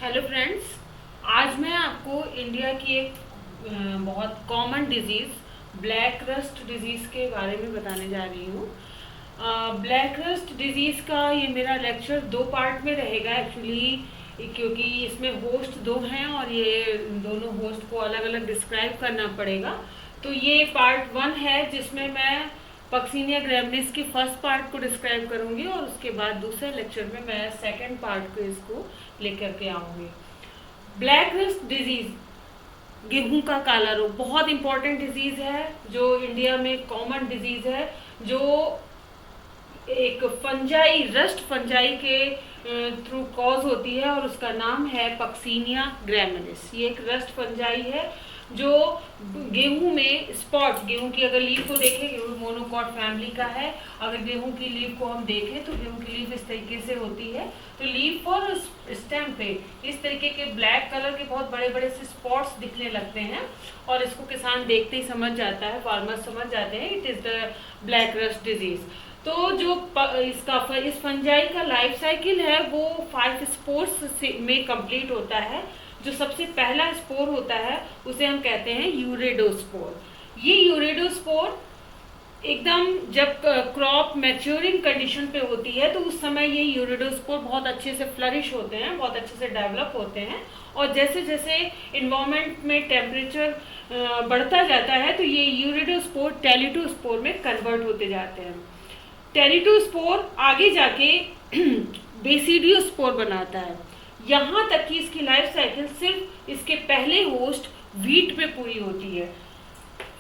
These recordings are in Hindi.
हेलो फ्रेंड्स, आज मैं आपको इंडिया की एक बहुत common disease black rust disease के बारे में बताने जा रही हूँ। ब्लैक रस्ट डिजीज़ का ये मेरा लेक्चर दो पार्ट में रहेगा एक्चुअली, क्योंकि इसमें होस्ट दो हैं और ये दोनों होस्ट को अलग अलग डिस्क्राइब करना पड़ेगा। तो ये पार्ट 1 है जिसमें मैं पक्सीनिया ग्रैमिनिस के फर्स्ट पार्ट को डिस्क्राइब करूंगी और उसके बाद दूसरे लेक्चर में मैं सेकंड पार्ट को इसको लेकर के आऊंगी। ब्लैक रस्ट डिजीज, गेहूं का काला रोग, बहुत इंपॉर्टेंट डिजीज है जो इंडिया में कॉमन डिजीज है, जो एक फंजाई, रस्ट फंजाई के थ्रू कॉज होती है और उसका नाम है पक्सीनिया ग्रैमिनिस। ये एक रस्ट फंजाई है जो गेहूं में स्पॉट, गेहूं की अगर लीफ को देखें, गेहूं मोनोकॉट फैमिली का है। अगर गेहूं की लीफ को हम देखें तो गेहूं की लीफ इस तरीके से होती है। तो लीफ और स्टेम पे इस तरीके के ब्लैक कलर के बहुत बड़े बड़े से स्पॉट्स दिखने लगते हैं और इसको किसान देखते ही समझ जाता है, फार्मर्स समझ जाते हैं it is the black rust disease. तो जो इस फंजाई का लाइफ साइकिल है वो 5 स्पोर्स में कंप्लीट होता है। जो सबसे पहला स्पोर होता है उसे हम कहते हैं यूरेडोस्पोर। ये यूरेडोस्पोर एकदम जब क्रॉप मैच्योरिंग कंडीशन पे होती है तो उस समय ये यूरेडोस्पोर बहुत अच्छे से फ्लरिश होते हैं, बहुत अच्छे से डेवलप होते हैं। और जैसे जैसे इन्वायरमेंट में टेम्परेचर बढ़ता जाता है तो ये यूरेडोस्पोर टेलिटोस्पोर में कन्वर्ट होते जाते हैं। टेरिटोस्पोर आगे जाके बेसिडियोस्पोर बनाता है। यहाँ तक कि इसकी लाइफ साइकिल सिर्फ इसके पहले होस्ट वीट पे पूरी होती है।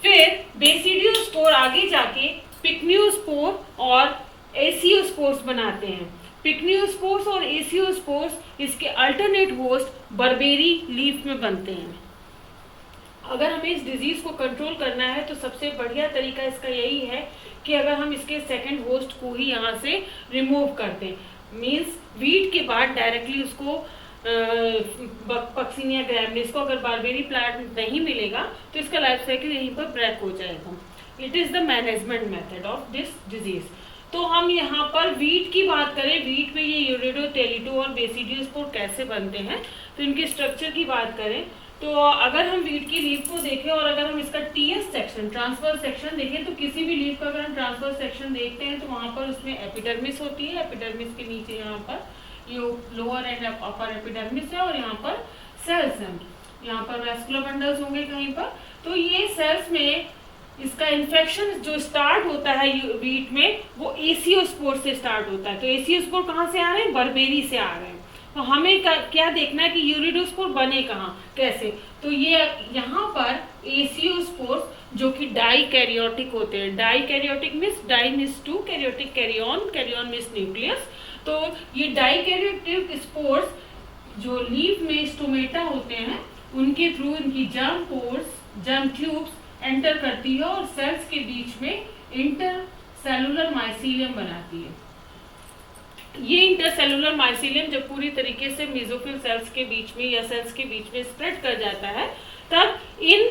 फिर बेसिडियोस्पोर आगे जाके पिक्नियोस्पोर और एसियोस्पोर्स बनाते हैं। पिक्नियोस्पोर्स और एसियोस्पोर्स इसके अल्टरनेट होस्ट बर्बेरी लीफ में बनते हैं। अगर हमें इस डिजीज को कंट्रोल करना है तो सबसे बढ़िया तरीका इसका यही है कि अगर हम इसके सेकंड होस्ट को ही यहाँ से रिमूव कर दें, मीन्स वीट के बाद डायरेक्टली उसको पक्सीनिया ग्रैमिनिस को अगर बारबेरी प्लांट नहीं मिलेगा तो इसका लाइफ साइकिल यहीं पर ब्रेक हो जाएगा। It is the management method of this disease. तो हम यहाँ पर वीट की बात करें, वीट में ये यूरेडो, टेलिटो और बेसिडियोस्पोर कैसे बनते हैं, तो इनके स्ट्रक्चर की बात करें तो अगर हम वीट की लीफ को देखें और अगर हम इसका टीएस सेक्शन, ट्रांसफर सेक्शन देखें, तो किसी भी लीफ का अगर हम ट्रांसफर सेक्शन देखते हैं तो वहाँ पर उसमें एपिडर्मिस होती है। एपिडर्मिस के नीचे यहाँ पर ये लोअर एंड अपर एपिडर्मिस है और यहाँ पर सेल्स हैं, यहाँ पर वैस्कुलर बंडल्स होंगे कहीं पर। तो ये सेल्स में इसका इन्फेक्शन जो स्टार्ट होता है वीट में वो एसियोस्पोर से स्टार्ट होता है। तो एसियोस्पोर कहाँ से आ रहे हैं? बर्बेरी से आ रहे हैं। तो हमें क्या देखना है कि यूरिडोस्पोर बने कहाँ, कैसे? तो ये यहाँ पर एसियोस्पोर्स जो कि डाई कैरियोटिक होते हैं। Di karyotic means di means two, karyotic karyon, karyon means nucleus. तो ये डाई कैरियोटिक स्पोर्स जो लीफ में स्टोमेटा होते हैं उनके थ्रू इनकी germ pores, germ tubes enter करती है और सेल्स के बीच में इंटर सेलुलर माइसीलियम बनाती है। ये इंटरसेलुलर माइसीलियम जब पूरी तरीके से मेसोफिल सेल्स के बीच में या सेल्स के बीच में स्प्रेड कर जाता है तब इन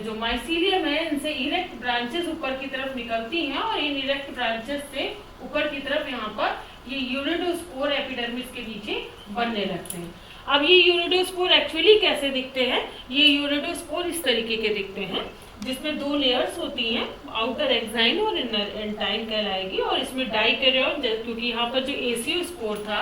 जो माइसीलियम है इनसे इरेक्ट ब्रांचेस ऊपर की तरफ निकलती हैं और इन इरेक्ट ब्रांचेस से ऊपर की तरफ यहाँ पर ये यूरिडोस्पोर एपिडर्मिस के नीचे बनने लगते हैं। अब ये यूरिडोस्पोर एक्चुअली कैसे दिखते हैं? ये यूरिडोस्पोर इस तरीके के दिखते हैं जिसमें 2 लेयर्स होती हैं, आउटर एक्साइन और इनर एंटाइन कहलाएगी। और इसमें डाइकैरियन, क्योंकि यहाँ पर जो एसियोस्पोर था,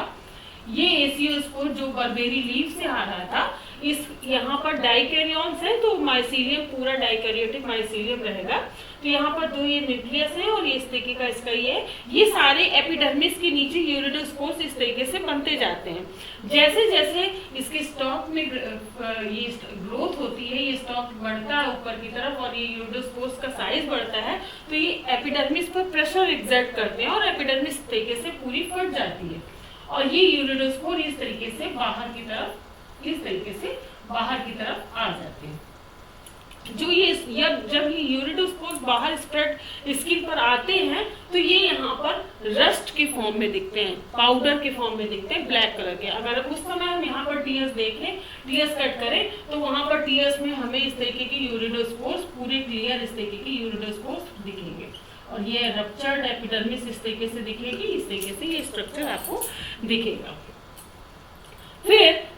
ये एसियोस्पोर जो बर्बेरी लीफ से आ रहा था, इस यहाँ पर डाइकैरियंस है तो माइसीलियम पूरा डाइकैरियोटिक माइसीलियम रहेगा। तो यहाँ पर 2 ये न्यूक्लियस है और ये इस तरीके का इसका ये सारे एपिडर्मिस के नीचे यूरिडोस्पोर्स इस तरीके से बनते जाते हैं। जैसे जैसे इसके स्टॉक में ये ग्रोथ होती है, ये स्टॉक बढ़ता है ऊपर की तरफ और ये यूरिडोस्पोर्स का साइज बढ़ता है तो ये एपिडर्मिस पर प्रेशर एग्जर्ट करते हैं और एपिडर्मिस इस तरीके से पूरी फट जाती है और ये यूरिडोस्पोर इस तरीके से बाहर की तरफ आ जाते हैं। जो ये जब ये यूरिडोस्पोर्स बाहर स्प्रेड स्किन पर आते हैं तो ये यहाँ पर रस्ट के फॉर्म में दिखते हैं, पाउडर के फॉर्म में दिखते हैं, ब्लैक कलर के। अगर उस समय हम यहाँ पर टीयर्स देखें, टीयर्स कट करें तो वहां पर टीयर्स में हमें इस तरीके के यूरिडोस्पोर्स पूरे क्लियर इस तरीके के यूरिडोस्पोर्स दिखेंगे और ये रप्चर्ड एपिडर्मिस इस तरीके से दिखेगी, इस तरीके से ये स्ट्रक्चर आपको दिखेगा।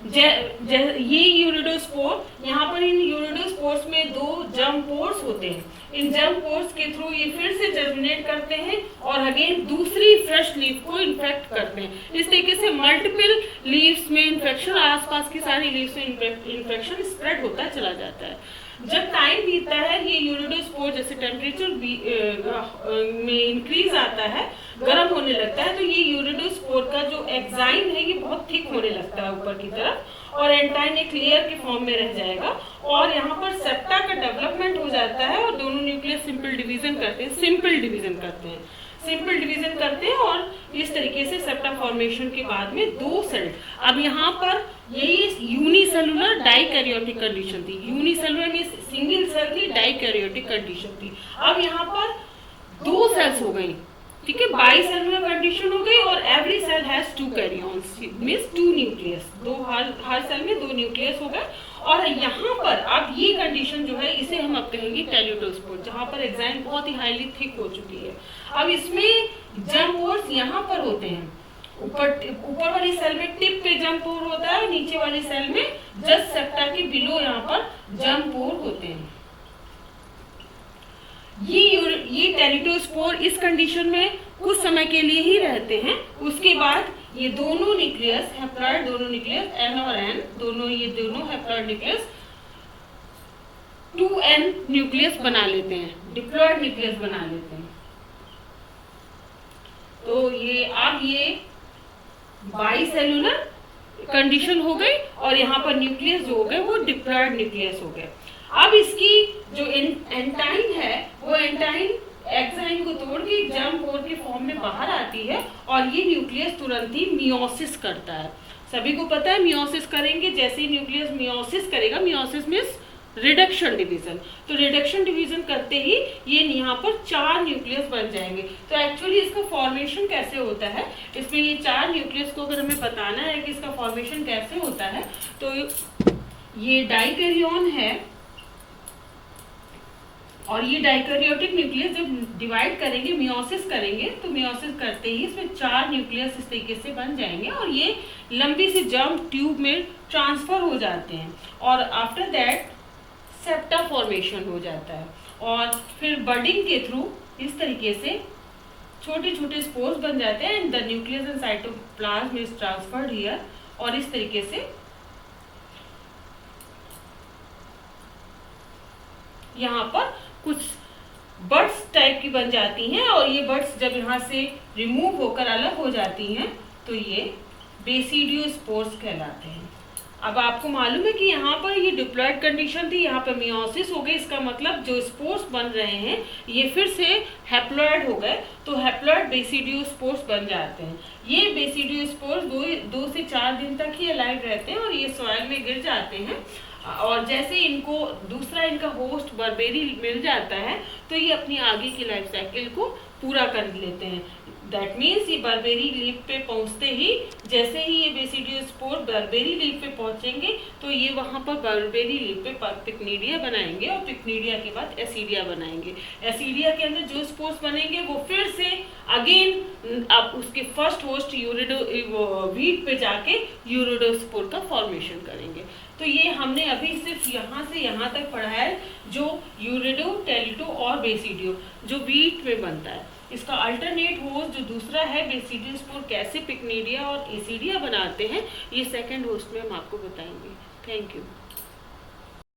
ये यूरिडोस्पोर, यहाँ पर इन यूरिडोस्पोर्स में 2 जर्म पोर्स होते हैं। इन जर्म पोर्स के थ्रू ये फिर से जर्मिनेट करते हैं और अगेन दूसरी फ्रेश लीफ को इन्फेक्ट करते हैं। इस तरीके से मल्टीपल लीव्स में इन्फेक्शन, आसपास की सारी लीव्स में इन्फेक्शन स्प्रेड होता चला जाता है। जब टाइम बीतता है, ये यूरिडोस्पोर जैसे टेम्परेचर में इंक्रीज आता है, गर्म होने लगता है, तो ये यूरिडोस्पोर का जो एक्साइन है ये बहुत थिक होने लगता है ऊपर की तरफ, और एंटाइन एक लेयर के फॉर्म में रह जाएगा, और यहाँ पर सेप्टा का डेवलपमेंट हो जाता है और दोनों न्यूक्लियस सिंपल डिवीजन करते हैं और इस तरीके से सेप्टा फॉर्मेशन के बाद में 2 सेल। अब यहाँ पर यही यूनिसेलुलर डाइकैरियोटिक कंडीशन थी। यूनिसेलुलर में सिंगल सेल थी, डाइकैरियोटिक कंडीशन थी। अब यहाँ पर 2 सेल्स हो गई, ठीक है, बाइसेलुलर कंडीशन हो गई, और every cell has 2 karyons means 2 nucleus, हर सेल में 2 न्यूक्लियस हो गए। और यहाँ पर अब ये कंडीशन जो है इसे हम अब कहेंगे टेल्यूडोस्पोर, जहाँ पर एग्जाइन बहुत ही हाईली थिक हो चुकी है। अब इसमें जर्म पोर्स यहाँ पर होते हैं, ऊपर वाली सेल में टिप पे जर्म पोर होता है, नीचे वाली सेल में जस्ट सेप्टा के बिलो यहाँ पर जर्म पोर होते हैं। ये टेल्यूडोस्पोर इस कंडीशन में कुछ समय के लिए ही रहते हैं। उसके बाद ये दोनों न्यूक्लियस हैप्लॉइड, दोनों न्यूक्लियस N और N दोनों हैप्लॉइड न्यूक्लियस 2N न्यूक्लियस बना लेते हैं, डिप्लॉइड न्यूक्लियस बना लेते हैं। तो ये बाइसेलुलर कंडीशन हो गई, और यहाँ पर न्यूक्लियस जो हो गए वो डिप्लॉइड न्यूक्लियस हो गए। अब इसकी जो एंटाइन है, वो एंटाइन एक्साइन को तोड़ के जर्म पोर के फॉर्म में बाहर आती है, और ये न्यूक्लियस तुरंत ही मियोसिस करता है। सभी को पता है मियोसिस करेंगे, जैसे ही न्यूक्लियस मियोसिस करेगा, मियोसिस मींस रिडक्शन डिवीजन, तो रिडक्शन डिवीजन करते ही ये यहाँ पर 4 न्यूक्लियस बन जाएंगे। तो एक्चुअली इसका फॉर्मेशन कैसे होता है, इसमें ये 4 न्यूक्लियस को अगर हमें बताना है कि इसका फॉर्मेशन कैसे होता है, तो ये डाइकैरियन है, और ये डाइकैरियोटिक न्यूक्लियस जब डिवाइड करेंगे, मियोसिस करेंगे, तो मियोसिस करते ही इसमें 4 न्यूक्लियस इस तरीके से बन जाएंगे, और ये लंबी सी जर्म ट्यूब में ट्रांसफर हो जाते हैं, और आफ्टर दैट सेप्टा फॉर्मेशन हो जाता है, और फिर बडिंग के थ्रू इस तरीके से छोटे छोटे स्पोर्स बन जाते हैं, and the nucleus and cytoplasm is transferred here, और इस तरीके से यहाँ पर कुछ बर्ड्स टाइप की बन जाती हैं, और ये बर्ड्स जब यहाँ से रिमूव होकर अलग हो जाती हैं तो ये बेसिडियोस्पोर्स कहलाते हैं। अब आपको मालूम है कि यहाँ पर ये डिप्लॉइड कंडीशन थी, यहाँ पर मियोसिस हो गई, इसका मतलब जो स्पोर्स बन रहे हैं ये फिर से हैप्लॉइड हो गए, तो हैप्लॉइड बेसिडियोस्पोर्स बन जाते हैं। ये बेसिडियोस्पोर्स 2 से 4 दिन तक ही अलाइव रहते हैं, और ये सॉइल में गिर जाते हैं, और जैसे इनको दूसरा इनका होस्ट बर्बेरी मिल जाता है, तो ये अपनी आगे की लाइफ साइकिल को पूरा कर लेते हैं। दैट मीन्स ये बर्बेरी लीफ पे पहुंचते ही, जैसे ही ये बेसिडियोस्पोर बर्बेरी लीफ पे पहुंचेंगे, तो ये वहां पर बर्बेरी लीफ पे पिक्निडिया बनाएंगे, और पिक्निडिया के बाद एसिडिया बनाएंगे। एसिडिया के अंदर जो स्पोर्स बनेंगे वो फिर से अगेन अब उसके फर्स्ट होस्ट वीट पे जाके यूरिडोस्पोर का फॉर्मेशन करेंगे। तो ये हमने अभी सिर्फ यहाँ से यहाँ तक पढ़ा है, जो यूरिडो, टेलिडो और बेसिडियो जो वीट में बनता है। इसका अल्टरनेट होस्ट जो दूसरा है बेसिडियोस्पोर कैसे पिक्निडिया और एसिडिया बनाते हैं, ये सेकंड होस्ट में हम आपको बताएंगे। Thank you.